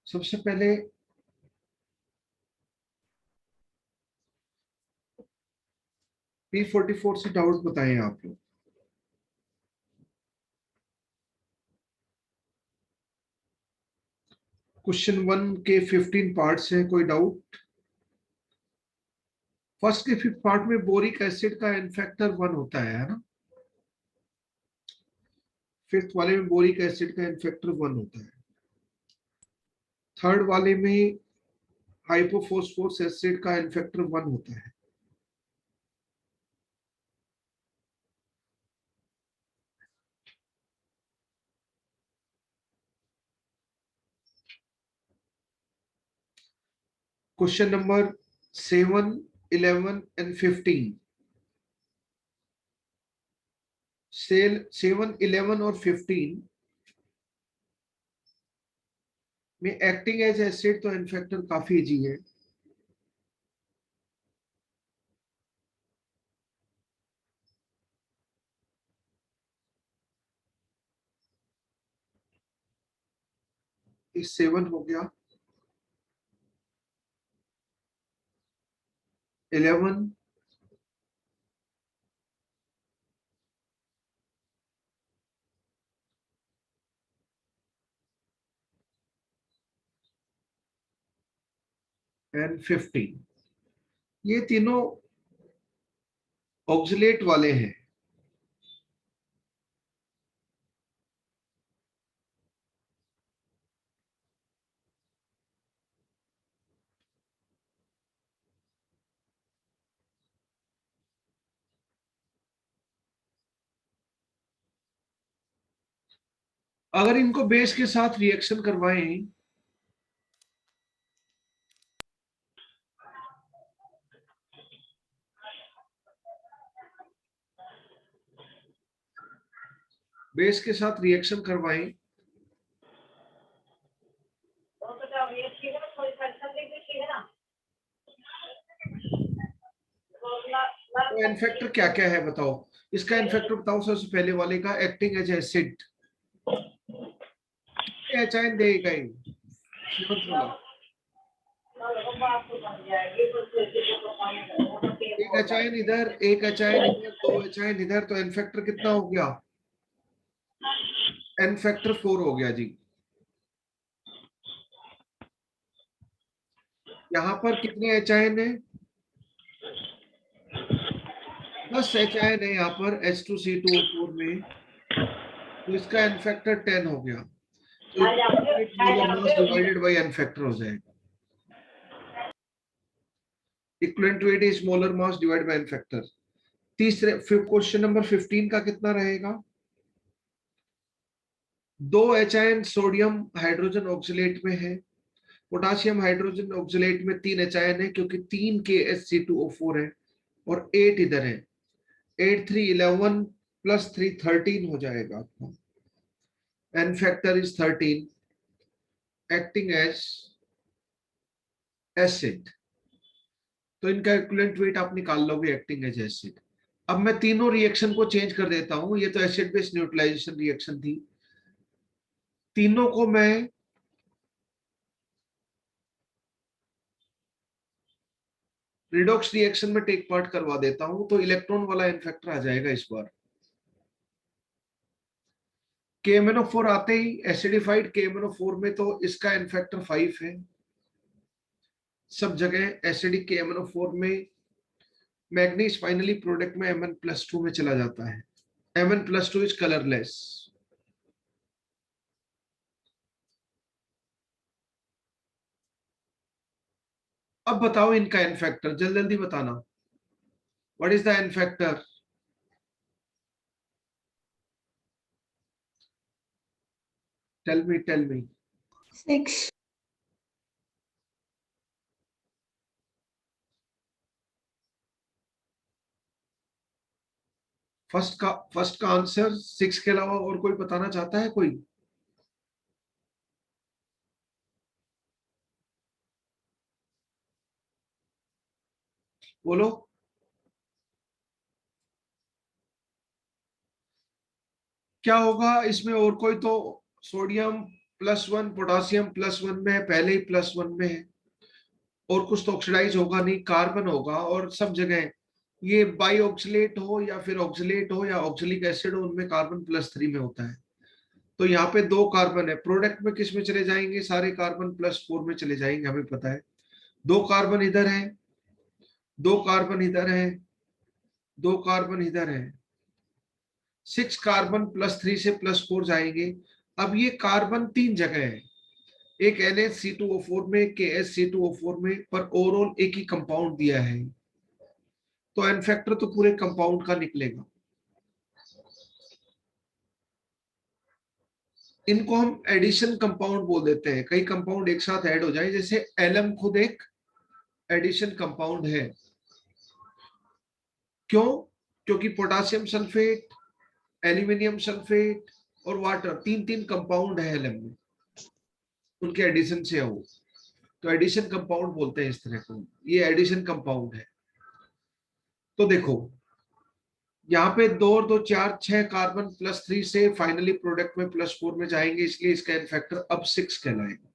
सबसे पहले P44 से डाउट बताएं आप लोग। क्वेश्चन 1 के 15 पार्ट्स हैं, कोई डाउट? फर्स्ट के 5 पार्ट में बोरिक एसिड का एन फैक्टर 1 होता है ना। फिफ्थ वाले में बोरिक एसिड का एन फैक्टर 1 होता है। थर्ड वाले में हाइपोफॉस्फोरस एसिड का एन फैक्टर 1 होता है। Question number 7, 11 and 15। सेल 7, 11 और 15 में एक्टिंग एज एसिड तो एन फैक्टर काफी इजी है। इस 7 हो गया, 11 एंड 15, ये तीनों ऑक्सलेट वाले हैं। अगर इनको बेस के साथ रिएक्शन करवाएं बेस के साथ रिएक्शन करवाएं तो एन फैक्टर क्या क्या है बताओ। इसका एन फैक्टर बताओ। सबसे पहले वाले का एक्टिंग एज एसिड, एचाइन देगा ही। सेवंथ वाला एक एचाइन इधर, एक एचाइन इधर, दो एचाइन इधर, तो एन फैक्टर कितना हो गया? एन फैक्टर 4 हो गया जी। यहाँ पर कितने एचाइन है? 10 एचाइन है यहाँ पर H2C2O4 में, तो इसका एन फैक्टर 10 हो गया। तो molar mass divided by n factor हो जाएगा। Equivalent to it is molar mass divided by n factor. तीसरे क्वेश्चन नंबर 15 का कितना रहेगा? 2 एचाइन सोडियम हाइड्रोजन ऑक्सीलेट में है, पोटासियम हाइड्रोजन ऑक्सीलेट में 3 एचाइन है, क्योंकि 3 के HC2O4 है और 8 इधर है। 8 3 11 प्लस 3 13 हो जाएगा आपका। N factor is 13, acting as acid. तो इनका इक्विवेलेंट वेट आप निकाल लोगे एक्टिंग एज एसिड। अब मैं तीनों रिएक्शन को चेंज कर देता हूं। ये तो एसिड बेस न्यूट्रलाइजेशन रिएक्शन थी, तीनों को मैं रिडॉक्स रिएक्शन में टेक पार्ट करवा देता हूं, तो इलेक्ट्रॉन वाला एन फैक्टर आ जाएगा इस बार। KMnO4 आते ही एसिडिफाइड KMnO4 में तो इसका एन फैक्टर 5 है। सब जगह एसिडिक KMnO4 में मैग्नीज फाइनली प्रोडक्ट में Mn+2 में चला जाता है। Mn+2 is colourless. अब बताओ इनका एन फैक्टर, जल्दी जल्दी बताना। What is the n factor? Tell me. 6. First का आंसर 6 के अलावा और कोई बताना चाहता है कोई? बोलो। क्या होगा इसमें और कोई तो? सोडियम +1, पोटासियम +1 में है, पहले ही +1 में है, और कुछ तो ऑक्सीडाइज होगा नहीं, कार्बन होगा, और सब जगह ये बाई ऑक्सीलेट हो या फिर ऑक्सीलेट हो या ऑक्सीलिक एसिड हो, उनमें कार्बन +3 में होता है। तो यहाँ पे 2 कार्बन है, प्रोडक्ट में किस में चले जाएंगे, सारे कार्बन +4 में चले जाएंगे, हमें पता है। 2 कार्बन इधर है, 2 कार्बन इधर है, 2 कार्बन इधर है, 6 कार्बन +3 से +4 जाएंगे। अब ये कार्बन 3 जगह है, एक NH2CO4 में, एक KH2CO4 में, पर ओवरऑल एक ही कंपाउंड दिया है, तो एन फैक्टर तो पूरे कंपाउंड का निकलेगा। इनको हम एडिशन कंपाउंड बोल देते हैं, कई कंपाउंड एक साथ ऐड हो जाए, जैसे एलम खुद एक एडिशन कंपाउंड है। क्यों? क्योंकि पोटासियम सल्फेट, एल्यूमिनियम सल्फेट और वाटर, 3 कंपाउंड है एलम में, उनके एडिशन से है वो, तो एडिशन कंपाउंड बोलते हैं इस तरह को, ये एडिशन कंपाउंड है। तो देखो यहाँ पे 2 और 2 4, 6 कार्बन +3 से फाइनली प्रोडक्ट में +4 में जाएंगे, इसलिए इसका एन फैक्टर अब 6 कहलाएगा।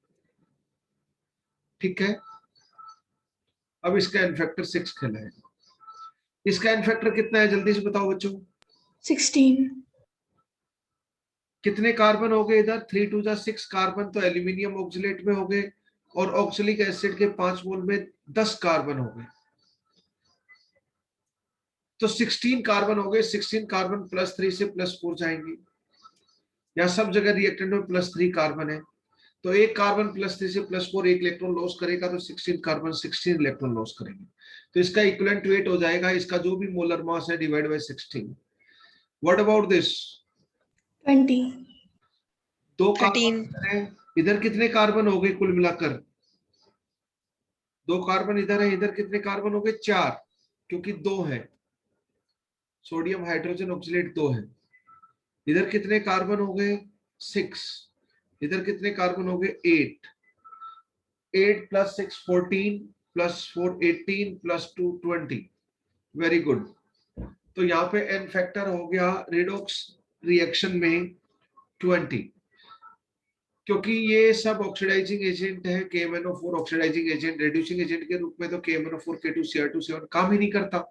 ठीक है, अब इसका एन फैक्टर 6 कहलाएगा। इसका एन फैक्टर कितना है, जल्दी से बताओ बच्चों। 16। कितने कार्बन हो गए इधर, 3 2 6 कार्बन, तो एल्यूमिनियम ऑक्सीलेट में हो गए, और ऑक्सीलिक एसिड के 5 मोल में 10 कार्बन हो गए, तो 16 कार्बन हो गए। 16 कार्बन +3 से +4 जाएंगे, यहाँ सब जगह रिएक्टेंट में +3 कार्बन है, तो एक कार्बन +3 से +4 एक इलेक्ट्रॉन लॉस करेगा, तो 16 कार्बन 16 इलेक्ट्रॉन लॉस करेंगे, तो इसका इक्विवेलेंट वेट हो जाएगा, इसका जो भी मोलर मास है divide by 16। What about this? 20। 2 13। Carbon है, इधर कितने कार्बन हो गए कुल मिलाकर, 2 कार्बन इधर है, इधर कितने कार्बन हो गए, 4, क्योंकि 2 है, सोडियम हाइड्रोजन ऑक्सीलेट 2 है। इधर कितने कार्बन हो गए, 6, इधर कितने कार्बन हो गए, 8, 8 + 6 14 + 4 18 + 2 20। Very good. तो यहाँ पे एन फैक्टर हो गया रिडॉक्स रिएक्शन में 20, क्योंकि ये सब ऑक्सीडाइजिंग एजेंट है, KMnO4 oxidising agent, reducing agent के रूप में तो KMnO4 K2Cr2 काम ही नहीं करता।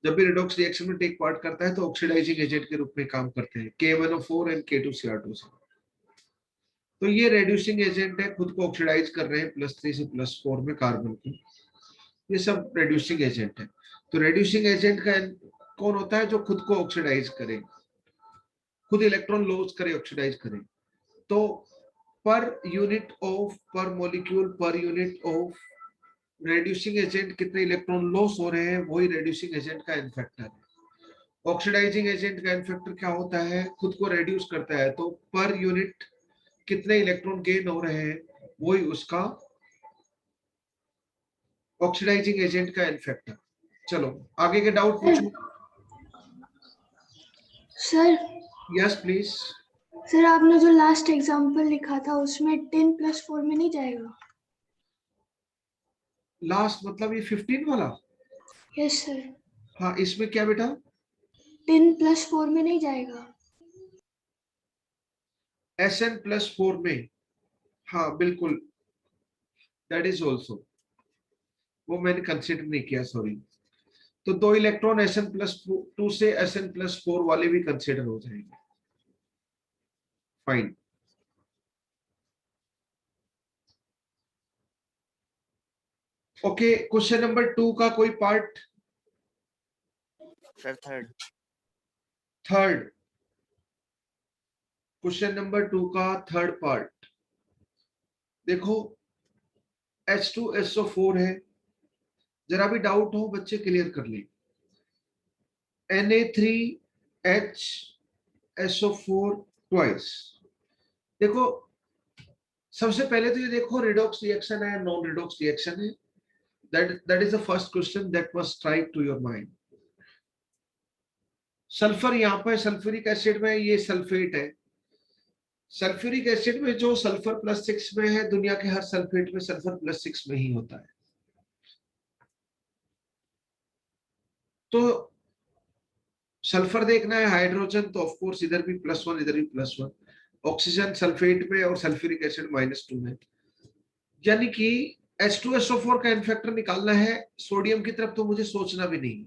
जब भी रिडॉक्स रिएक्शन में टेक पार्ट करता है तो ऑक्सीडाइजिंग एजेंट के रूप में काम करते हैं, KMnO4 एंड K2Cr2। तो ये रिड्यूसिंग एजेंट है, खुद को ऑक्सीडाइज कर रहे हैं +3 से +4 में कार्बन को, ये सब रिड्यूसिंग एजेंट है। तो रिड्यूसिंग एजेंट का कौन होता है, जो खुद को ऑक्सीडाइज करे, खुद इलेक्ट्रॉन लॉस करे, ऑक्सीडाइज करे। तो पर यूनिट ऑफ, पर molecule, per unit of reducing agent कितने इलेक्ट्रॉन लॉस हो रहे हैं, वही रिड्यूसिंग एजेंट का एन फैक्टर है। ऑक्सीडाइजिंग एजेंट का एन फैक्टर क्या होता है, खुद को रिड्यूस करता है, तो पर यूनिट कितने इलेक्ट्रॉन गेन हो रहे हैं, वही उसका ऑक्सीडाइजिंग एजेंट का एन फैक्टर। चलो आगे के डाउट पूछो। Sir, yes please. सर आपने जो लास्ट एग्जांपल लिखा था उसमें 10 + 4 में नहीं जाएगा? लास्ट मतलब ये 15 वाला? Yes sir. हाँ, इसमें क्या बेटा, 10 + 4 में नहीं जाएगा? SN+4 में, हाँ बिल्कुल, दैट इज ऑल्सो, वो मैंने कंसिडर नहीं किया, सॉरी। तो 2 इलेक्ट्रॉन SN+2 से SN+4 वाले भी कंसिडर हो जाएंगे। फाइन। ओके, क्वेश्चन नंबर 2 का कोई part? Sir third, question number 2 का थर्ड पार्ट देखो, H2SO4 है, जरा भी डाउट हो बच्चे क्लियर कर ले। Na3HSO4 twice. देखो सबसे पहले तो ये देखो रिडॉक्स रिएक्शन है, नॉन रिडॉक्स रिएक्शन है, that is the first question that must strike to your mind. Sulphur यहाँ पर सल्फ्यूरिक एसिड में ये सल्फेट है, सल्फ्यूरिक एसिड में जो सल्फर +6 में है, दुनिया के हर सल्फेट में सल्फर +6 में ही होता है। तो सल्फर देखना है, हाइड्रोजन, तो ऑफ कोर्स इधर भी +1 इधर भी +1, ऑक्सीजन सल्फेट में और सल्फ्यूरिक एसिड -2 में। यानी कि H2SO4 का एन फैक्टर निकालना है सोडियम की तरफ, तो मुझे सोचना भी नहीं।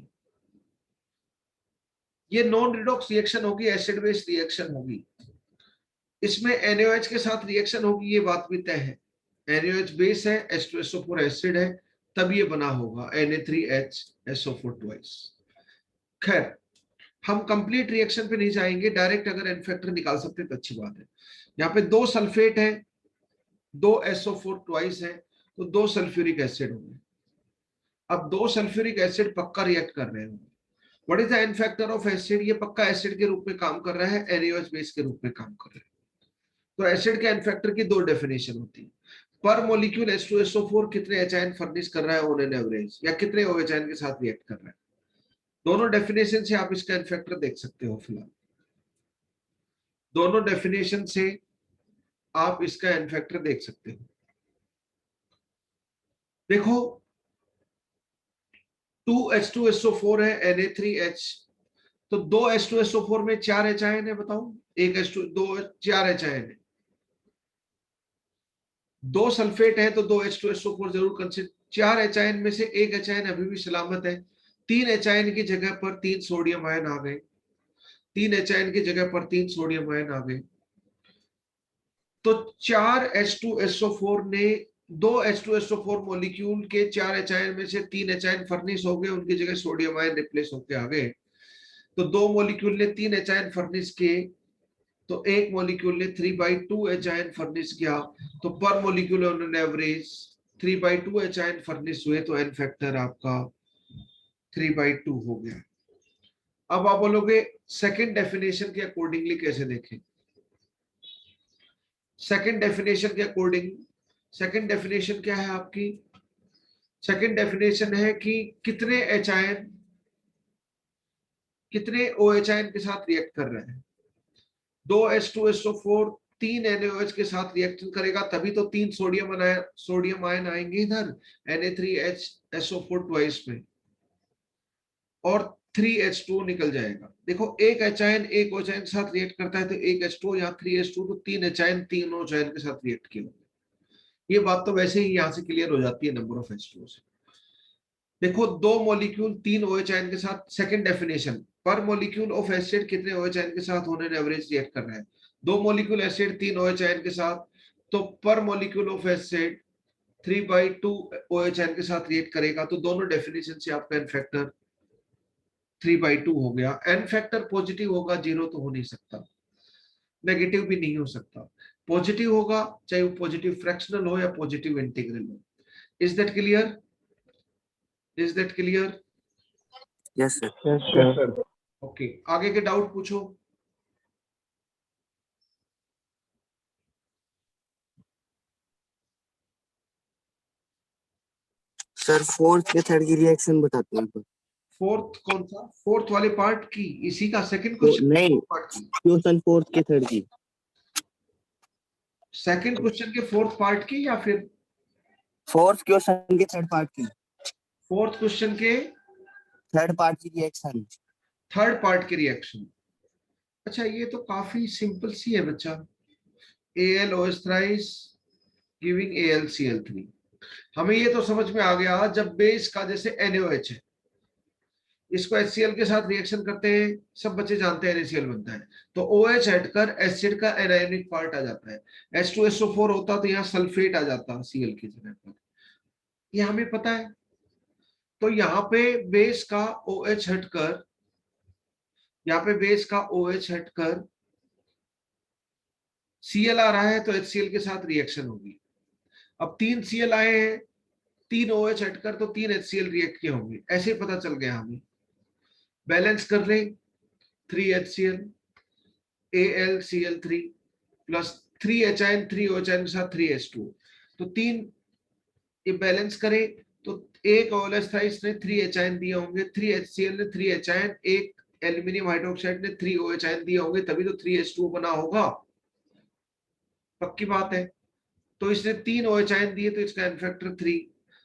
ये नॉन रिडॉक्स रिएक्शन होगी, एसिड बेस रिएक्शन होगी। इसमें NaOH के साथ रिएक्शन होगी, ये बात भी तय है। NaOH बेस है, H2SO4 एसिड है, तब ये बना होगा Na3HSO4 ट्वाइस। खैर, हम कंप्लीट रिएक्शन पे नहीं जाएंगे, डायरेक्ट अगर एन फैक्टर निकाल सकते तो अच्छी बात है। यहाँ पे 2 सल्फेट है, 2 SO4 ट्वाइस है, तो 2 सल्फ्यूरिक एसिड होंगे। अब 2 सल्फ्यूरिक एसिड पक्का रिएक्ट कर रहे होंगे। What is the n factor of acid? ये पक्का एसिड के रूप में काम कर रहा है, NaOH बेस के रूप में काम कर रहा है। तो एसिड के एन फैक्टर की 2 डेफिनेशन होती है। पर मॉलिक्यूल H2SO4 कितने एचाइन फर्निश कर रहा है ऑन एन एवरेज, या कितने OH के साथ रिएक्ट कर रहा है। दोनों डेफिनेशन से आप इसका एन फैक्टर देख सकते हो। फिलहाल दोनों डेफिनेशन से आप इसका एन फैक्टर देख सकते हो। देखो, 2H2SO4 है, Na3H, तो 2 H2SO4 में 4 एचाइन है। बताओ, एक H2 2 4 एचाइन है। 2 सल्फेट है तो 2 H2SO4 जरूर कंसिडर। 4 एचाइन में से एक एचाइन अभी भी सलामत है। 3 एचाइन की जगह पर 3 सोडियम आयन आ गए। 3 एचाइन की जगह पर 3 सोडियम आयन आ गए। तो 4 H2SO4 ने 2 H2SO4 मॉलिक्यूल के 4 एचाइन में से 3 एचाइन फर्निश हो गए, उनकी जगह सोडियम आयन रिप्लेस होकर आ गए। तो 2 मॉलिक्यूल ने 3 एचाइन फर्निश किए, तो एक मॉलिक्यूल ने 3/2 एचाइन फर्निश किया। तो पर मॉलिक्यूल ऑन एवरेज 3/2 एचाइन फर्निश हुए, तो एन फैक्टर आपका 3/2 हो गया। अब आप बोलोगे सेकंड डेफिनेशन के अकॉर्डिंगली कैसे देखें? सेकंड डेफिनेशन के अकॉर्डिंग, सेकंड डेफिनेशन क्या है आपकी? सेकंड डेफिनेशन है कि कितने एचाइन, कितने OH के साथ रिएक्ट कर रहे हैं। 2 H2SO4 3 NaOH के साथ रिएक्शन करेगा, तभी तो 3 सोडियम आयन आएंगे इधर Na3HSO4 ट्वाइस में, और 3H2 निकल जाएगा। देखो, एक एचाइन एक OH के साथ रिएक्ट करता है, तो एक H2 यहाँ 3H2, तो 3 एचाइन 3 OH के साथ रिएक्ट किए होंगे। ये बात तो वैसे ही यहाँ से क्लियर हो जाती है नंबर ऑफ H2 से। देखो, 2 मॉलिक्यूल 3 OH के साथ, सेकंड डेफिनेशन, पर मॉलिक्यूल ऑफ एसिड कितने OH के साथ होने एवरेज रिएक्ट कर रहा है। 2 मॉलिक्यूल एसिड 3 OH के साथ, तो पर मॉलिक्यूल ऑफ एसिड 3/2 OH के साथ रिएक्ट करेगा। तो दोनों डेफिनेशन से आपका एन फैक्टर 3/2 हो गया। एन फैक्टर पॉजिटिव होगा, जीरो तो हो नहीं सकता, नेगेटिव भी नहीं हो सकता। पॉजिटिव होगा, चाहे वो पॉजिटिव फ्रैक्शनल हो या पॉजिटिव इंटीग्रल हो। Is that clear? Is that clear? Yes sir. Yes, sir. Okay, आगे के डाउट पूछो। सर फोर्थ के थर्ड की रिएक्शन बताते हैं तो। फोर्थ कौन सा? फोर्थ वाले पार्ट की, इसी का सेकंड क्वेश्चन? नहीं, पार्ट की, क्वेश्चन फोर्थ के थर्ड की। सेकंड क्वेश्चन के फोर्थ पार्ट की, या फिर फोर्थ क्वेश्चन के थर्ड पार्ट की। फोर्थ क्वेश्चन के थर्ड पार्ट की रिएक्शन। थर्ड पार्ट की रिएक्शन? अच्छा, ये तो काफी सिंपल सी है बच्चा। AlOH thrice giving AlCl3। हमें ये तो समझ में आ गया, जब बेस का जैसे NaOH है, इसको HCl के साथ रिएक्शन करते हैं, सब बच्चे जानते हैं NaCl बनता है, तो OH हटकर एसिड का एनायनिक पार्ट आ जाता है। H2SO4 होता तो यहाँ सल्फेट आ जाता Cl की जगह पर, ये हमें पता है। तो यहाँ पे बेस का OH हटकर, यहाँ पे बेस का OH हटकर Cl आ रहा है, तो HCl के साथ रिएक्शन होगी। अब 3 Cl आए हैं, 3 OH हटकर, तो 3 HCl रिएक्ट किए होंगे। ऐसे पता चल गया हमें। बैलेंस कर ले, 3 HCl AlCl3 प्लस 3 एचाइन 3 OH के साथ 3H2, तो 3 ये बैलेंस करें, तो एक OLH था, इसने 3 एचाइन दिए होंगे, 3 HCl ने 3 एचाइन, एक एल्यूमिनियम हाइड्रोक्साइड ने 3 OH दिए होंगे, तभी तो 3H2 बना होगा, पक्की बात है। तो इसने 3 OH दिए, तो इसका एन फैक्टर 3।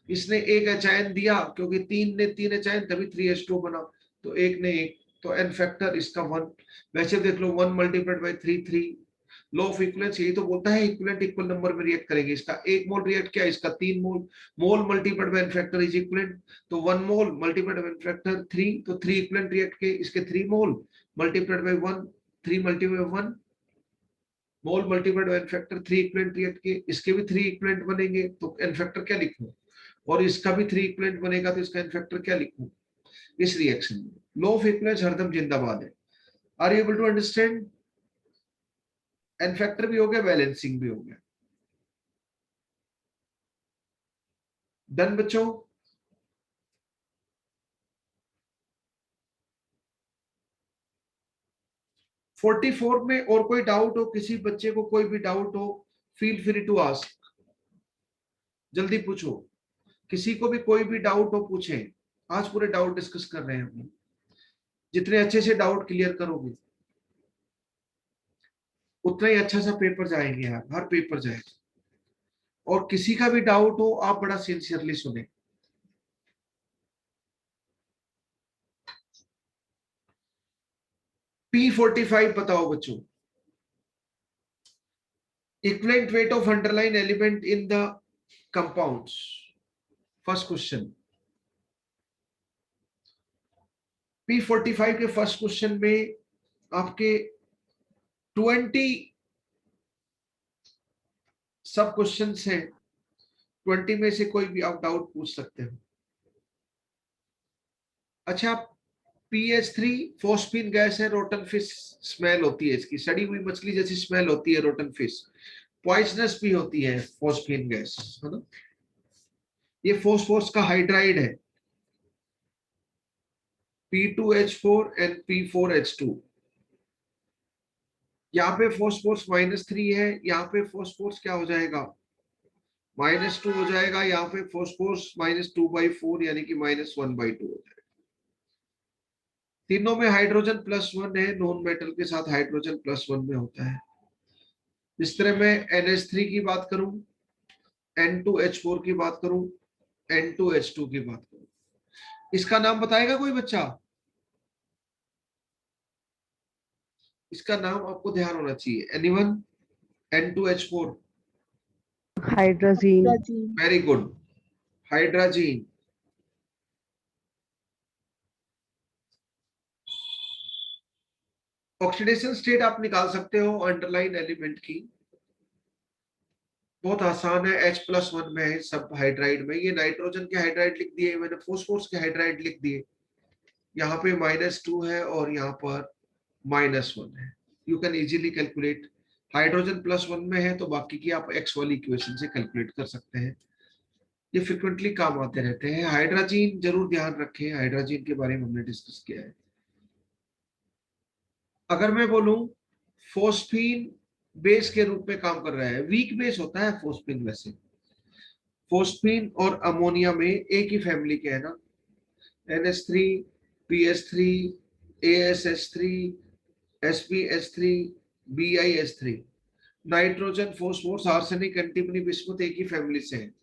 इसने एक एचाइन दिया, क्योंकि 3 ने 3 एचाइन, तभी 3H2 बना, तो एक ने एक, तो एन फैक्टर इसका 1। वैसे देख लो, 1 × 3 3, लॉ ऑफ इक्विवेलेंस यही तो बोलता है इक्विवेलेंट इक्वल नंबर में रिएक्ट करेंगे। इसका 1 मोल रिएक्ट किया, इसका 3 mole, mole multiplied by factor is equivalent, तो 1 मोल मल्टीप्लाइड बाय फैक्टर 3, तो 3 इक्विवेलेंट रिएक्ट के, इसके 3 mole multiplied by 1, 3 multiplied by 1 mole multiplied by factor 3 equivalent react के, इसके भी 3 इक्विवेलेंट बनेंगे, तो एन फैक्टर क्या लिखूं, और इसका भी 3 इक्विवेलेंट बनेगा तो इसका एन फैक्टर क्या लिखूं इस रिएक्शन में। लॉ ऑफ इक्विवेलेंस हरदम जिंदाबाद है। Are you able to understand? N factor भी हो गया, बैलेंसिंग भी हो गया। डन बच्चों? फोर्टी फोर में और कोई डाउट हो, किसी बच्चे को कोई भी डाउट हो, फील फ्री टू आस्क, जल्दी पूछो। किसी को भी कोई भी डाउट हो पूछें, आज पूरे डाउट डिस्कस कर रहे हैं हम। जितने अच्छे से डाउट क्लियर करोगे उतना ही अच्छा सा पेपर जाएंगे यार, हर पेपर जाएगा। और किसी का भी डाउट हो आप बड़ा सिंसियरली सुने। P45 बताओ बच्चों। Equivalent weight of underline element in the compounds, first question. P45 के फर्स्ट क्वेश्चन में आपके 20 सब क्वेश्चंस हैं, 20 में से कोई भी आप डाउट पूछ सकते हो। अच्छा, PH3 फोस्फीन गैस है, रोटन फिश स्मेल होती है इसकी, सड़ी हुई मछली जैसी स्मेल होती है रोटन फिश, पॉइजनस भी होती है फोस्फीन गैस, है ना। ये फोस्फोरस का हाइड्राइड है, P2H4 एंड P4H2। यहाँ पे फोस्फोरस -3 है, यहाँ पे फोस्फोरस क्या हो जाएगा, -2 हो जाएगा, यहाँ पे फोस्फोरस -2/4 यानी कि -1/2 हो जाएगा। तीनों में हाइड्रोजन +1 है, नॉन मेटल के साथ हाइड्रोजन +1 में होता है। इस तरह मैं NH3 की बात करूं, N2H4 की बात करूं, N2H2 की बात करूं, इसका नाम बताएगा कोई बच्चा? इसका नाम आपको ध्यान होना चाहिए। Anyone? N2H4, hydrazine. Very good, hydrazine. Oxidation state आप निकाल सकते हो अंडरलाइन एलिमेंट की, बहुत आसान है, H+1 में है सब हाइड्राइड में। ये नाइट्रोजन के हाइड्राइड लिख दिए मैंने, फोस्फोरस के हाइड्राइड लिख दिए, यहाँ पे -2 है और यहाँ पर -1 है। You can easily calculate, hydrogen +1 में है तो बाकी की आप X वाली इक्वेशन से कैलकुलेट कर सकते हैं। ये फ्रिक्वेंटली काम आते रहते हैं। हाइड्राजीन जरूर ध्यान रखें, हाइड्राजीन के बारे में हमने डिस्कस किया है। अगर मैं बोलूं फोस्फीन बेस के रूप में काम कर रहा है, वीक बेस होता है फोस्फीन, वैसे फोस्फीन और अमोनिया में एक ही फैमिली के है ना, NH3, PH3, ASH3, SPH3, BiH3। Nitrogen, phosphorus, arsenic, antimony, bismuth एक ही फैमिली से है।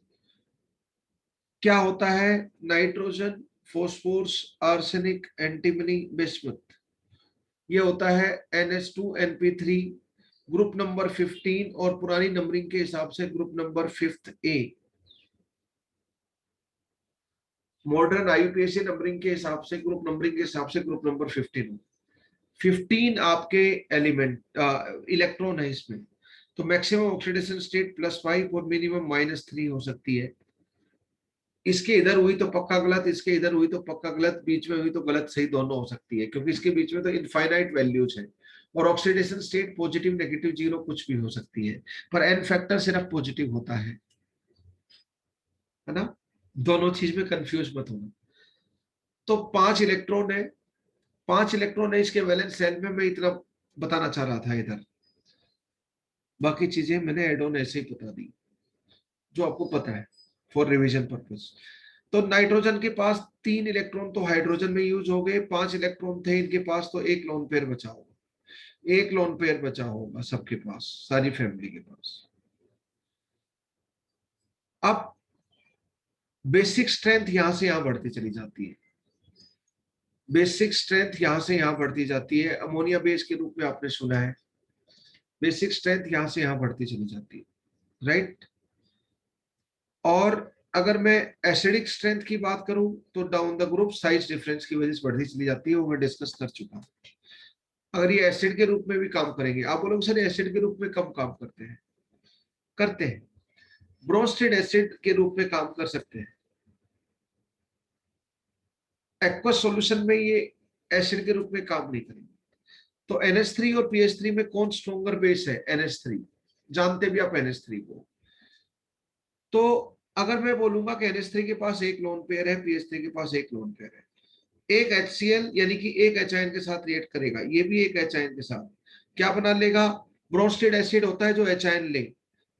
क्या होता है nitrogen, phosphorus, arsenic, antimony, bismuth, ये होता है NH2NP3, ग्रुप नंबर 15 और पुरानी नंबरिंग के हिसाब से group number 5th A। Modern IUPAC numbering के हिसाब से, ग्रुप नंबरिंग के हिसाब से ग्रुप नंबर 15। 15 आपके एलिमेंट इलेक्ट्रॉन है इसमें, तो मैक्सिमम ऑक्सीडेशन स्टेट +5 और मिनिमम -3 हो सकती है। इसके इधर हुई तो पक्का गलत, इसके इधर हुई तो पक्का गलत, बीच में हुई तो गलत सही दोनों हो सकती है, क्योंकि इसके बीच में तो इनफाइनाइट वैल्यूज है। और ऑक्सीडेशन स्टेट पॉजिटिव, नेगेटिव, 0 कुछ भी हो सकती है, पर एन फैक्टर सिर्फ पॉजिटिव होता है ना। दोनों चीज में कंफ्यूज मत होना। तो 5 इलेक्ट्रॉन है, 5 इलेक्ट्रॉन है इसके वैलेंस शेल में, मैं इतना बताना चाह रहा था इधर, बाकी चीजें मैंने एड ऑन ऐसे ही बता दी जो आपको पता है फॉर रिवीजन पर्पस। तो नाइट्रोजन के पास 3 इलेक्ट्रॉन तो हाइड्रोजन में यूज हो गए, 5 इलेक्ट्रॉन थे इनके पास, तो एक लोन पेयर बचा होगा, एक लोन पेयर बचा होगा सबके पास, सारी फैमिली के पास। अब बेसिक स्ट्रेंथ यहां से यहां बढ़ती चली जाती है, बेसिक स्ट्रेंथ यहां से यहां बढ़ती जाती है। अमोनिया बेस के रूप में आपने सुना है, बेसिक स्ट्रेंथ यहां से यहां बढ़ती चली जाती है, राइट। और अगर मैं एसिडिक स्ट्रेंथ की बात करूं तो down the group size difference की वजह से बढ़ती चली जाती है, वो मैं डिस्कस कर चुका हूं। अगर ये एसिड के रूप में भी काम करेंगे, आप बोलोगे सर एसिड के रूप में कब काम करते हैं? करते हैं, ब्रोस्टेड एसिड के रूप में काम कर सकते हैं। एक्वस सॉल्यूशन में ये एसिड के रूप में काम नहीं करेंगे। तो NH3 और PH3 में कौन स्ट्रॉन्गर बेस है? NH3, जानते भी आप NH3 को। तो अगर मैं बोलूंगा कि NH3 के पास एक लोन पेयर है, PH3 के पास एक लोन पेयर है, एक HCl यानी कि एक एचाइन के साथ रिएक्ट करेगा, ये भी एक एचाइन के साथ क्या बना लेगा? ब्रोस्टेड एसिड होता है जो एचाइन ले,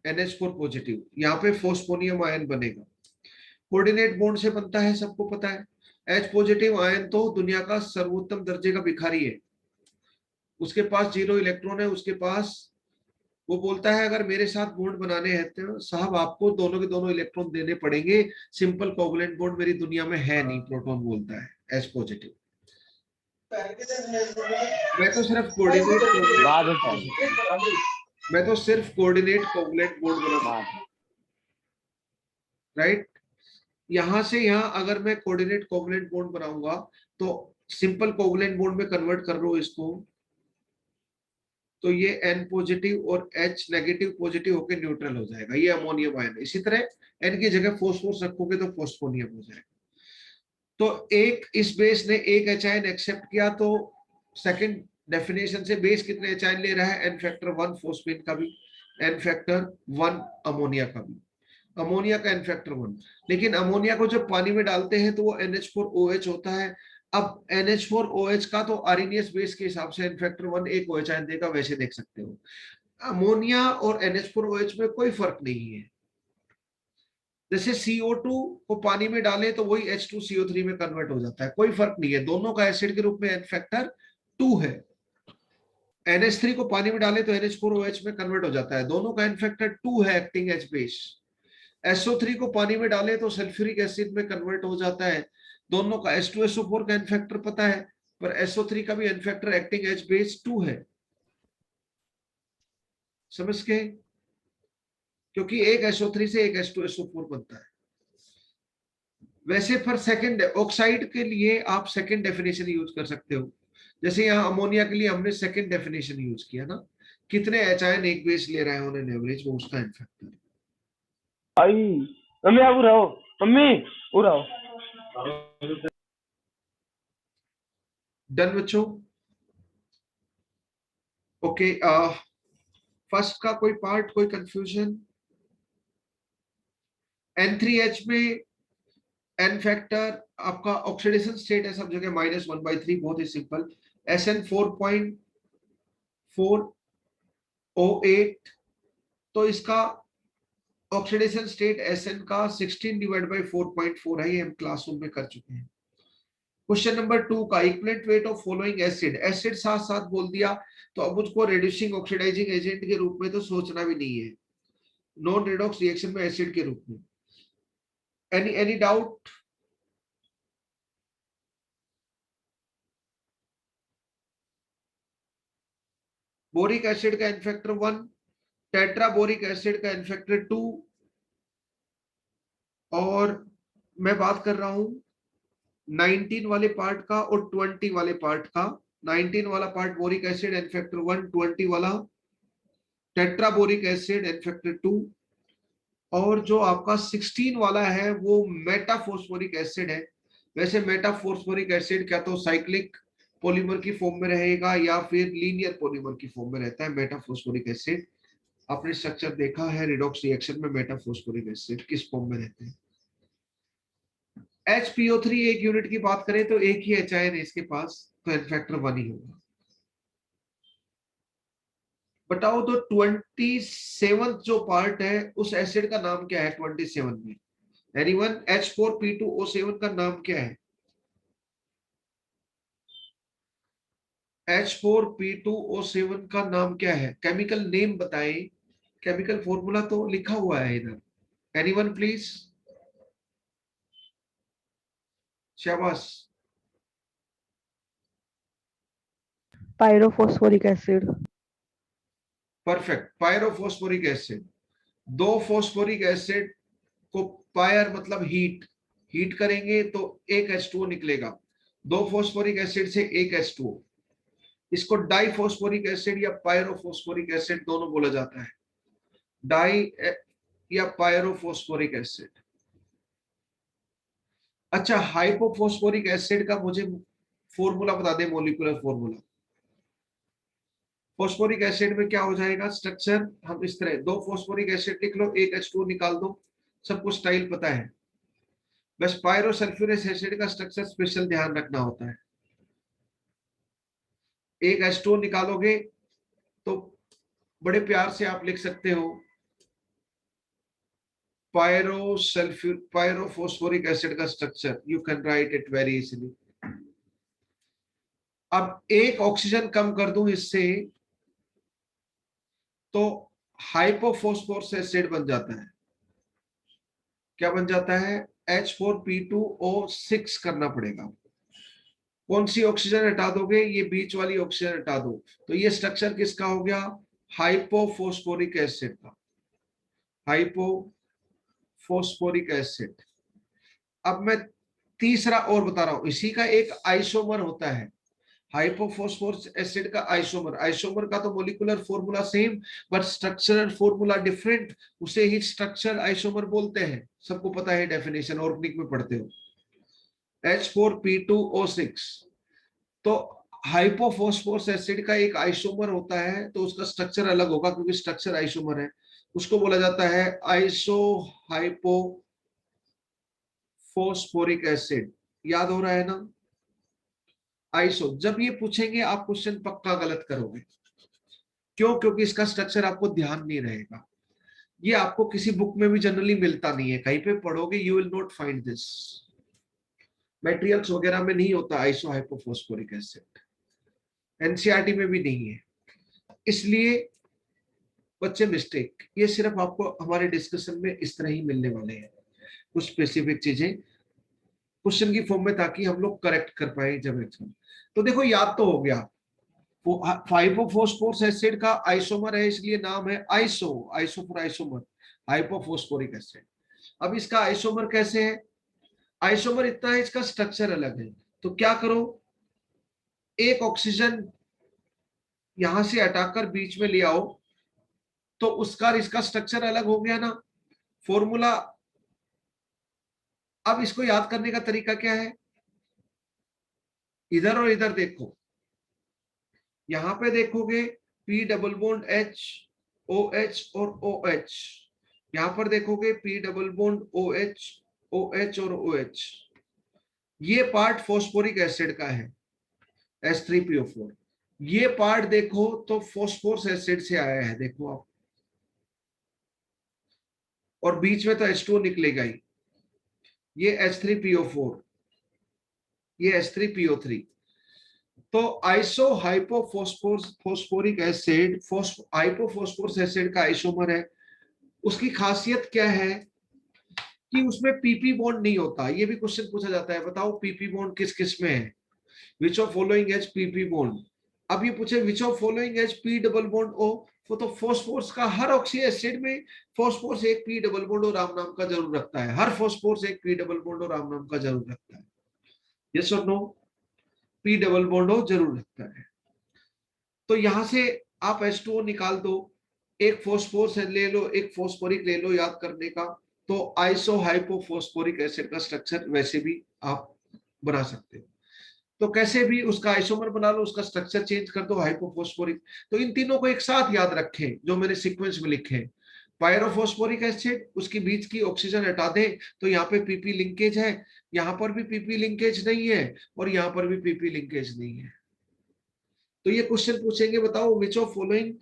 NH4 पॉजिटिव, यहाँ पे फोस्फोनियम आयन बनेगा, कोऑर्डिनेट बॉन्ड से बनता है, सबको पता है। H पॉजिटिव आयन तो दुनिया का सर्वोत्तम दर्जे का भिखारी है, उसके पास 0 इलेक्ट्रॉन है, उसके पास, वो बोलता है अगर मेरे साथ बॉन्ड बनाने हैं तो साहब आपको दोनों के दोनों इलेक्ट्रॉन देने पड़ेंगे, सिंपल कोवलेंट बॉन्ड मेरी दुनिया में है नहीं, प्रोटॉन बोलता है H पॉजिटिव। मैं तो सिर्फ कोऑर्डिनेट बाद में मैं तो सिर्फ कोऑर्डिनेट कोवलेंट बॉन्ड बना सकता हूं, राइट। यहां से यहां अगर मैं कोऑर्डिनेट कोवलेंट बॉन्ड बनाऊंगा तो सिंपल कोवलेंट बॉन्ड में कन्वर्ट कर लो इसको, तो ये N पॉजिटिव और H नेगेटिव पॉजिटिव होकर न्यूट्रल हो जाएगा, ये अमोनियम आयन। इसी तरह N की जगह फोस्फोरस रखोगे तो फोस्फोनियम हो जाएगा। तो एक इस बेस ने एक एच आयन एक्सेप्ट किया, तो सेकंड डेफिनेशन से बेस कितने एच आयन ले रहा है? N फैक्टर 1 फोस्फेन का भी, N फैक्टर 1 अमोनिया का भी, अमोनिया का N फैक्टर 1। लेकिन अमोनिया को जब पानी में डालते हैं तो वो NH4OH होता है। अब NH4OH का तो आरएनएस बेस के हिसाब से N फैक्टर 1 एक OH आयन देगा, वैसे देख सकते हो। अमोनिया और NH4OH में कोई फर्क नहीं है। जैसे CO2 को पानी में डालें तो वही H2CO3 में कन्वर्ट हो जाता है, कोई फर्क नहीं है, दोनों का एसिड के रूप में N फैक्टर 2 है। NH3 को पानी में डालें तो NH4OH में कन्वर्ट हो जाता है, दोनों का N फैक्टर 2 है एक्टिंग H बेस। SO3 को पानी में डालें तो सल्फ्यूरिक एसिड में कन्वर्ट हो जाता है, दोनों का H2SO4 का N फैक्टर पता है, पर SO3 का भी N factor acting H base 2 है। समझ गए? क्योंकि एक SO3 से एक H2SO4 बनता है। वैसे पर सेकंड ऑक्साइड के लिए आप सेकंड डेफिनेशन यूज कर सकते हो, जैसे यहाँ अमोनिया के लिए हमने सेकंड डेफिनेशन यूज किया ना, कितने एच आयन एक बेस ले रहा है ऑन एन एवरेज, वो उसका इनफैक्टर है। आई मम्मी आप उड़ाओ, मम्मी उड़ाओ। डन बच्चों? ओके, फर्स्ट का कोई पार्ट, कोई कंफ्यूजन? N3H में N फैक्टर आपका ऑक्सीडेशन स्टेट है सब जगह -1/3, बहुत ही सिंपल। SN 4.408, तो इसका ऑक्सीडेशन स्टेट SN का 16/4.4 है, ये हम क्लासरूम में कर चुके हैं। क्वेश्चन नंबर 2 का equivalent weight of following acid, acid साथ साथ बोल दिया तो अब उसको रिड्यूसिंग ऑक्सीडाइजिंग एजेंट के रूप में तो सोचना भी नहीं है, नॉन रिडॉक्स रिएक्शन में एसिड के रूप में। Any doubt? बोरिक एसिड का N फैक्टर 1, टेट्राबोरिक एसिड का N फैक्टर 2, और मैं बात कर रहा हूं 19 वाले पार्ट का और 20 वाले पार्ट का। 19 वाला part boric acid N factor 1, 20 वाला टेट्राबोरिक एसिड N फैक्टर 2, और जो आपका 16 वाला है वो मेटाफॉस्फोरिक एसिड है। वैसे मेटाफॉस्फोरिक एसिड क्या तो साइक्लिक पॉलीमर की फॉर्म में रहेगा या फिर लीनियर पॉलीमर की फॉर्म में रहता है मेटाफॉस्फोरिक एसिड। आपने स्ट्रक्चर देखा है रिडॉक्स रिएक्शन में मेटाफॉस्फोरिक एसिड किस फॉर्म में रहते हैं। HPO3 एक यूनिट की बात करें तो एक ही एच आयन है इसके पास, तो N फैक्टर 1 ही होगा। बताओ तो 27 जो पार्ट है उस एसिड का नाम क्या है 27 में? एनीवन? H4P2O7 का नाम क्या है? H4P2O7 का नाम क्या है? केमिकल नेम बताएं, केमिकल फॉर्मूला तो लिखा हुआ है इधर। Anyone please? शाबाश। Pyrophosphoric acid. Perfect, pyrophosphoric acid. दो फॉस्फोरिक एसिड को पायर मतलब हीट, हीट करेंगे तो एक H2O निकलेगा। दो फॉस्फोरिक एसिड से एक H2O, इसको डाइफॉस्फोरिक एसिड या पायरोफॉस्फोरिक एसिड दोनों बोला जाता है। डाई या पायरोफॉस्फोरिक एसिड। अच्छा, हाइपोफॉस्फोरिक एसिड का मुझे फॉर्मूला बता दे, मॉलिक्यूलर फॉर्मूला। फॉस्फोरिक एसिड में क्या हो जाएगा स्ट्रक्चर, हम इस तरह दो फॉस्फोरिक एसिड लिख लो, एक H2O निकाल दो, सबको स्टाइल पता है। बस पायरोसल्फ्यूरस एसिड का स्ट्रक्चर स्पेशल ध्यान रखना होता है। एक H2O निकालोगे तो बड़े प्यार से आप लिख सकते हो पायरोफॉस्फोरिक एसिड का structure, you can write it very easily. अब एक ऑक्सीजन कम कर दूं इससे तो हाइपोफॉस्फोरस एसिड बन जाता है। क्या बन जाता है? H4P2O6 करना पड़ेगा। कौन सी ऑक्सीजन हटा दोगे? ये बीच वाली ऑक्सीजन हटा दो, तो ये स्ट्रक्चर किसका हो गया? हाइपोफॉस्फोरिक एसिड का, हाइपोफॉस्फोरिक एसिड। अब मैं तीसरा और बता रहा हूं, इसी का एक आइसोमर होता है, हाइपोफॉस्फोरिक एसिड का आइसोमर। आइसोमर का तो molecular formula same but structural formula different, उसे ही स्ट्रक्चर आइसोमर बोलते हैं। सबको पता है डेफिनेशन, ऑर्गेनिक में पढ़ते हो। H4P2O6, तो हाइपोफॉस्फोरस एसिड का एक आइसोमर होता है, तो उसका स्ट्रक्चर अलग होगा क्योंकि स्ट्रक्चर आइसोमर है। उसको बोला जाता है आइसो हाइपोफॉस्फोरिक एसिड। याद हो रहा है ना? आइसो। जब ये पूछेंगे आप क्वेश्चन पक्का गलत करोगे। क्यों? क्योंकि इसका स्ट्रक्चर आपको ध्यान नहीं रहेगा। ये आपको किसी बुक में भी जनरली मिलता नहीं है, कहीं पे पढ़ोगे you will not find this, materials वगैरह में नहीं होता आइसो हाइपोफॉस्फोरिक एसिड, एनसीईआरटी में भी नहीं है। इसलिए बच्चे मिस्टेक, ये सिर्फ आपको हमारे डिस्कशन में इस तरह ही मिलने वाले हैं, कुछ स्पेसिफिक चीजें क्वेश्चन की फॉर्म में, ताकि हम लोग करेक्ट कर पाए जब एग्जाम। तो देखो याद तो हो गया, हाइपोफॉस्फोरस एसिड का आइसोमर है इसलिए नाम है iso, iso for isomer, hypophosphoric acid. अब इसका आइसोमर कैसे है? आइसोमर इतना है, इसका स्ट्रक्चर अलग है। तो क्या करो, एक ऑक्सीजन यहां से हटाकर बीच में ले आओ, तो उसका इसका स्ट्रक्चर अलग हो गया ना। फॉर्मूला, अब इसको याद करने का तरीका क्या है? इधर और इधर देखो, यहां पे देखोगे P double bond H, OH और OH, यहां पर देखोगे P double bond OH, OH और OH। ये पार्ट फॉस्फोरिक एसिड का है, H3PO4। ये पार्ट देखो तो फॉस्फोरस एसिड से आया है, देखो आप, और बीच में तो H2O निकलेगा ही। ये H3PO4, ये H3PO3। तो iso hypophosphoric acid, hypophosphorous acid का आइसोमर है। उसकी खासियत क्या है कि उसमें पीपी बॉन्ड नहीं होता। ये भी क्वेश्चन पूछा जाता है, बताओ पीपी बॉन्ड किस किस में है? Which of following as P P bond. अब ये पूछे which of following as P double bond O, तो फॉस्फोरस का हर ऑक्सी एसिड में फॉस्फोरस एक पी डबल बॉन्ड और राम नाम का जरूर रखता है, हर फॉस्फोरस एक पी डबल बॉन्ड और राम नाम का जरूर रखता है। यस और नो? पी डबल बॉन्ड हो जरूर रखता है। तो यहां से आप H2O निकाल दो, एक फॉस्फोरस ले लो, एक फॉस्फोरिक ले लो याद करने का, तो आइसो हाइपोफॉस्फोरिक एसिड का स्ट्रक्चर वैसे भी आप बना सकते हो। तो कैसे भी उसका आइसोमर बना लो, उसका स्ट्रक्चर चेंज कर दो, हाइपोफॉस्फोरिक। तो इन तीनों को एक साथ याद रखें जो मैंने सीक्वेंस में लिखे हैं। पायरोफॉस्फोरिक एसिड, उसकी बीच की ऑक्सीजन हटा दें तो यहाँ पे पीपी लिंकेज है, यहाँ पर भी पीपी लिंकेज नहीं है, और यहाँ पर भी पीपी लिंकेज नहीं है। तो ये क्वेश्चन पूछेंगे, बताओ विच of following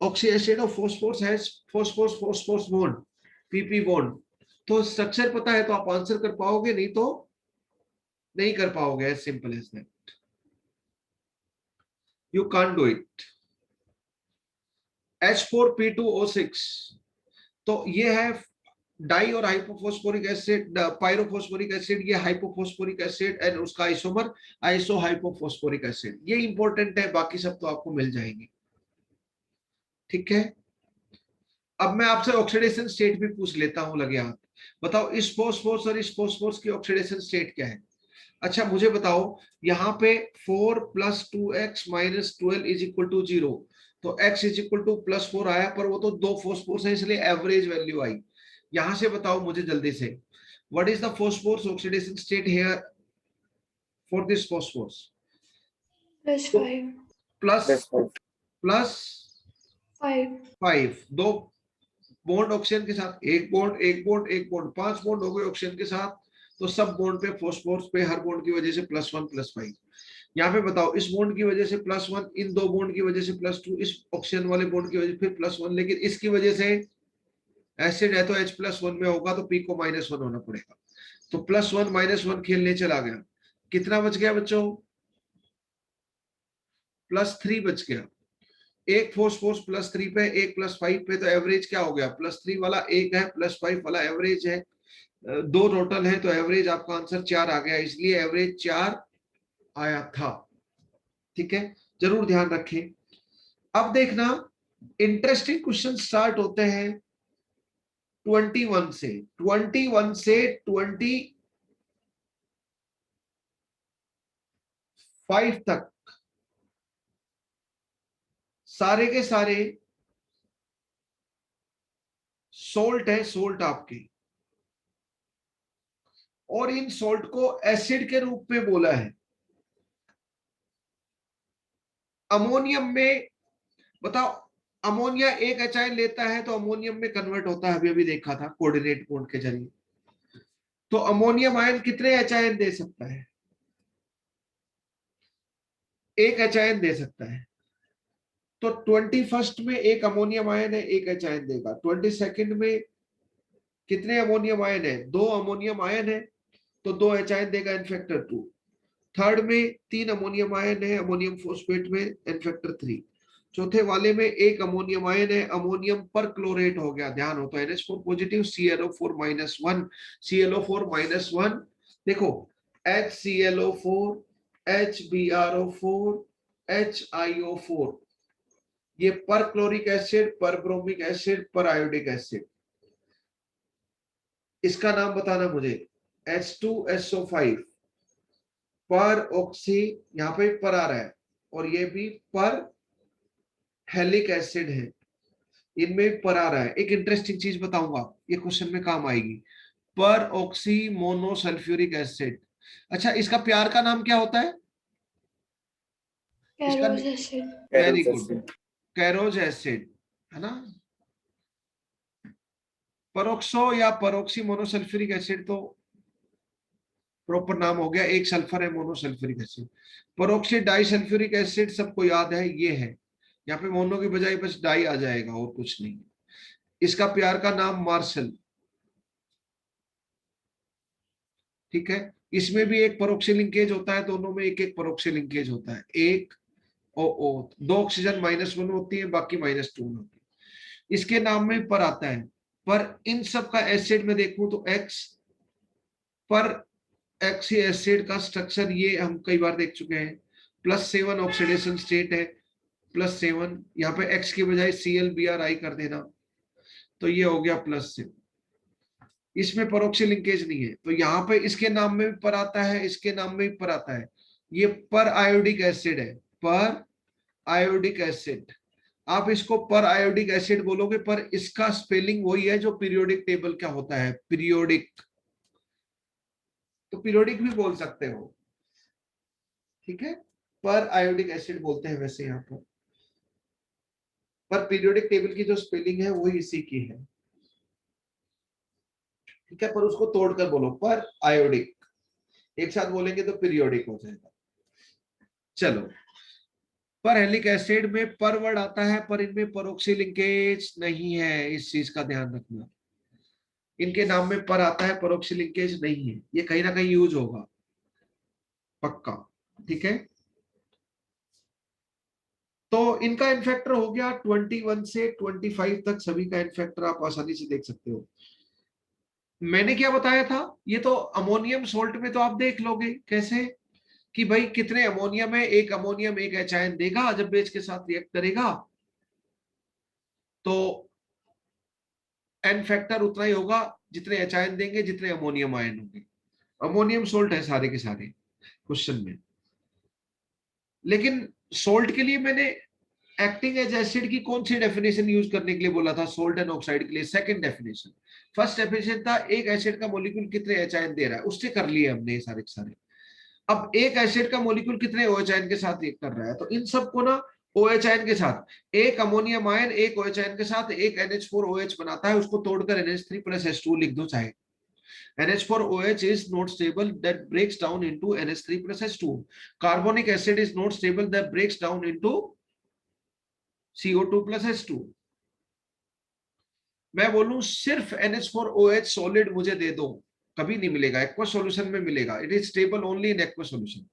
oxy acid of phosphorus has phosphorus phosphorus bond, PP bond. तो स्ट्रक्चर पता है तो आप आंसर कर पाओगे, नहीं तो नहीं कर पाओगे, as simple as that. You can't do it. H4P2O6, तो ये है डाई और हाइपोफॉस्फोरिक एसिड, पायरोफॉस्फोरिक एसिड, ये हाइपोफॉस्फोरिक एसिड, एंड उसका आइसोमर आइसो हाइपोफॉस्फोरिक एसिड। ये इंपॉर्टेंट है, बाकी सब तो आपको मिल जाएंगे। ठीक है, अब मैं आपसे ऑक्सीडेशन स्टेट भी पूछ लेता हूं लगे हाथ। बताओ इस फोस्फोर्स और इस फोस्फोर्स की ऑक्सीडेशन स्टेट क्या है? अच्छा मुझे बताओ, यहाँ पे 4 + 2x - 12 = 0, तो x = +4 आया, पर वो तो दो फोस्फोर्स है इसलिए एवरेज वैल्यू आई। यहां से बताओ मुझे जल्दी से, what is the phosphorus oxidation state here for this phosphorus? +5 plus plus 5 5, दो बॉन्ड ऑक्सीजन के साथ, एक बॉन्ड एक बॉन्ड एक बॉन्ड, 5 बॉन्ड हो गए ऑक्सीजन के साथ, तो सब बॉन्ड पे फोस्फोर्स पे हर बॉन्ड की वजह से +1 +5। यहाँ पे बताओ इस बॉन्ड की वजह से +1, इन दो बॉन्ड की वजह से +2, इस ऑक्सीजन वाले बॉन्ड की वजह से फिर +1, लेकिन इसकी वजह से एसिड है तो H+1 में होगा तो P को -1 होना पड़ेगा, तो +1 -1 खेलने चला गया, कितना बच गया बच्चों? +3 बच गया। एक फोर्स +3 पे, एक +5 पे, तो एवरेज क्या हो गया? +3 वाला एक है, +5 वाला एवरेज है, दो टोटल है, तो एवरेज आपका आंसर 4 आ गया, इसलिए एवरेज 4 आया था। ठीक है, जरूर ध्यान रखें। अब देखना, इंटरेस्टिंग क्वेश्चन स्टार्ट होते हैं 21 से, 21 से 25 तक सारे के सारे सोल्ट है, सोल्ट आपके, और इन सोल्ट को एसिड के रूप में बोला है। अमोनियम में बताओ, अमोनिया एक एचाइन लेता है तो अमोनियम में कन्वर्ट होता है, अभी अभी देखा था कोऑर्डिनेट बॉन्ड के जरिए। तो अमोनियम आयन कितने एचाइन दे सकता है? एक एचाइन दे सकता है। तो 21 में एक अमोनियम आयन है, एक एचाइन देगा। 22 में कितने अमोनियम आयन है? 2 अमोनियम आयन है, तो 2 एचाइन देगा, एन फैक्टर 2। थर्ड में 3 अमोनियम आयन है, अमोनियम फॉस्फेट में, एन फैक्टर 3। चौथे वाले में एक अमोनियम आयन है, अमोनियम पर क्लोरेट हो गया, ध्यान हो, तो NH4 पॉजिटिव, ClO4 -1, ClO4 -1, देखो HClO4, HbRO4, HiO4, ये पर क्लोरिक एसिड, पर ब्रोमिक एसिड, पर आयोडिक एसिड। इसका नाम बताना मुझे, H2SO5, पर ऑक्सी, यहाँ पे पर आ रहा है, और ये भी पर हेलिक एसिड है, इनमें पर आ रहा है। एक इंटरेस्टिंग चीज बताऊंगा, ये क्वेश्चन में काम आएगी, पर ऑक्सी मोनोसल्फ्यूरिक एसिड। अच्छा, इसका प्यार का नाम क्या होता है? इसका कैरोज एसिड। वेरी गुड, कैरोज एसिड, है ना। परोक्सो या परोक्सी मोनोसल्फ्यूरिक एसिड तो प्रॉपर नाम हो गया, एक सल्फर है monosulfuric acid. Peroxy disulphuric acid सबको याद है, ये है, यहाँ पे मोनो की बजाय बस डाई आ जाएगा और कुछ नहीं। इसका प्यार का नाम मार्शल। ठीक है, इसमें भी एक परोक्सी लिंकेज होता है, दोनों में एक एक परोक्सी लिंकेज होता है, एक ओ, दो ऑक्सीजन -1 होती है, बाकी -2 होती है। इसके नाम में पर आता है, पर इन सब का एसिड में देखूं तो एक्स पर एक्सी एसिड का स्ट्रक्चर ये हम कई बार देख चुके हैं, +7 ऑक्सीडेशन स्टेट है, +7, यहाँ पे एक्स की बजाय ClBrI कर देना, तो ये हो गया +7। इसमें परोक्ष लिंकेज नहीं है, तो यहाँ पे इसके नाम में भी पर आता है, इसके नाम में भी पर आता है, ये पर आयोडिक एसिड है, पर आयोडिक एसिड। आप इसको पर आयोडिक एसिड बोलोगे, पर इसका स्पेलिंग वही है जो पीरियोडिक टेबल का होता है, पीरियोडिक, तो पीरियोडिक भी बोल सकते हो। ठीक है, पर आयोडिक एसिड बोलते हैं वैसे यहाँ पर पीरियोडिक टेबल की जो स्पेलिंग है वही इसी की है। ठीक है, पर उसको तोड़कर बोलो, पर आयोडिक, एक साथ बोलेंगे तो पीरियोडिक हो जाएगा। चलो, पर हेलिक एसिड में पर वर्ड आता है, पर इनमें परोक्सी लिंकेज नहीं है, इस चीज का ध्यान रखना। इनके नाम में पर आता है, परोक्सी लिंकेज नहीं है, ये कहीं ना कहीं यूज होगा पक्का। ठीक है, तो इनका इनफैक्टर हो गया 21 से 25 तक, सभी का इनफैक्टर आप आसानी से देख सकते हो। मैंने क्या बताया था, ये तो अमोनियम सोल्ट में तो आप देख लोगे कैसे, कि भाई कितने अमोनियम है, एक अमोनियम एक एचायन देगा जब बेस के साथ रिएक्ट करेगा, तो एन फैक्टर उतना ही होगा जितने एच आयन देंगे जितने अमोनियम आयन होंगे। अमोनियम सोल्ट है सारे के सारे क्वेश्चन में। लेकिन सोल्ट के लिए मैंने एक्टिंग एज एसिड की कौन सी डेफिनेशन यूज करने के लिए बोला था? सोल्ट एंड ऑक्साइड के लिए सेकंड डेफिनेशन। फर्स्ट डेफिनेशन था एक एसिड का मॉलिक्यूल कितने एच आयन दे रहा है, उससे कर लिए हमने सारे के सारे। अब एक एसिड का मॉलिक्यूल कितने OH आयन के साथ एक कर रहा है, तो इन सबको ना OH आयन के साथ एक अमोनियम आयन एक OH आयन के साथ एक NH4OH बनाता है, उसको तोड़कर NH3+H2 लिख दो चाहे। NH4OH is not stable that breaks down into NH3+H2. Carbonic acid is not stable that breaks down into CO2+H2। मैं बोलूं सिर्फ NH4OH सॉलिड मुझे दे दो, कभी नहीं मिलेगा, एक्वा सॉल्यूशन में मिलेगा। It is stable only in aqua solution.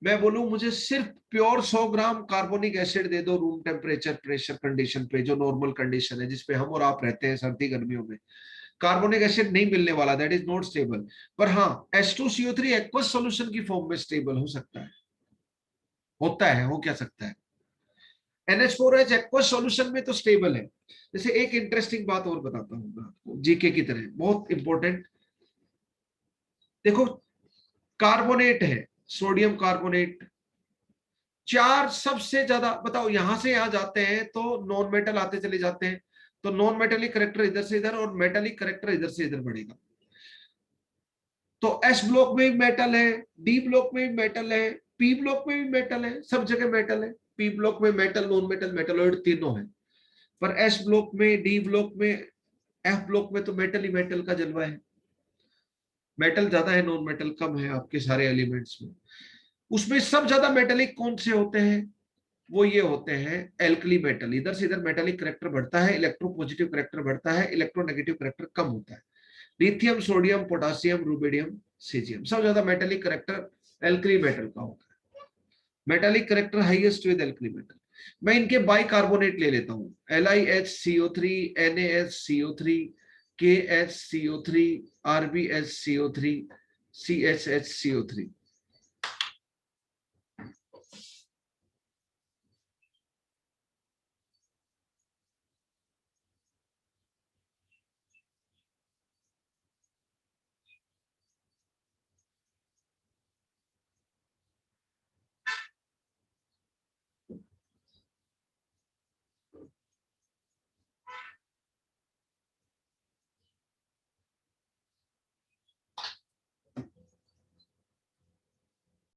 मैं बोलूं मुझे सिर्फ प्योर 100 ग्राम कार्बोनिक एसिड दे दो रूम टेम्परेचर प्रेशर कंडीशन पे, जो नॉर्मल कंडीशन है जिसपे हम और आप रहते हैं सर्दी गर्मियों में, कार्बोनिक एसिड नहीं मिलने वाला, दैट इज नॉट स्टेबल। पर हाँ H2CO3 एक्वा सॉल्यूशन की फॉर्म में स्टेबल हो सकता है, होता है, हो क्या सकता है। NH4OH एक्वा सॉल्यूशन में तो स्टेबल है। जैसे एक इंटरेस्टिंग बात और बताता हूं मैं आपको, जीके की तरह बहुत इंपॉर्टेंट। देखो कार्बोनेट है, सोडियम कार्बोनेट, 4 सबसे ज्यादा, बताओ यहां से यहां जाते हैं तो नॉन मेटल आते चले जाते हैं, तो नॉन मेटेलिक करेक्टर इधर से इधर और मेटेलिक करेक्टर इधर से इधर बढ़ेगा। तो एस ब्लॉक में भी मेटल है, डी ब्लॉक में भी मेटल है, पी ब्लॉक में भी मेटल है, सब जगह मेटल है। पी ब्लॉक में मेटल नॉन मेटल मेटलॉइड तीनों है, पर एस ब्लॉक में डी ब्लॉक में एफ ब्लॉक में तो मेटल ही मेटल का जलवा है। मेटल ज्यादा है, नॉन मेटल कम है आपके सारे एलिमेंट्स में। उसमें सब ज्यादा मेटेलिक कौन से होते हैं? वो ये होते हैं एल्कली मेटल। इधर से इधर मेटेलिक करेक्टर बढ़ता है, इलेक्ट्रो पॉजिटिव करेक्टर बढ़ता है, इलेक्ट्रोनेगेटिव करेक्टर कम होता है। Lithium, sodium, potassium, rubidium, caesium, सब ज्यादा मेटेलिक करेक्टर एल्कली मेटल का होता है। Metallic character highest with alkali metal. मैं इनके बाइकार्बोनेट ले लेता हूं, LiHCO3, NaHCO3, KHCO3, RbHCO3, CHHCO3।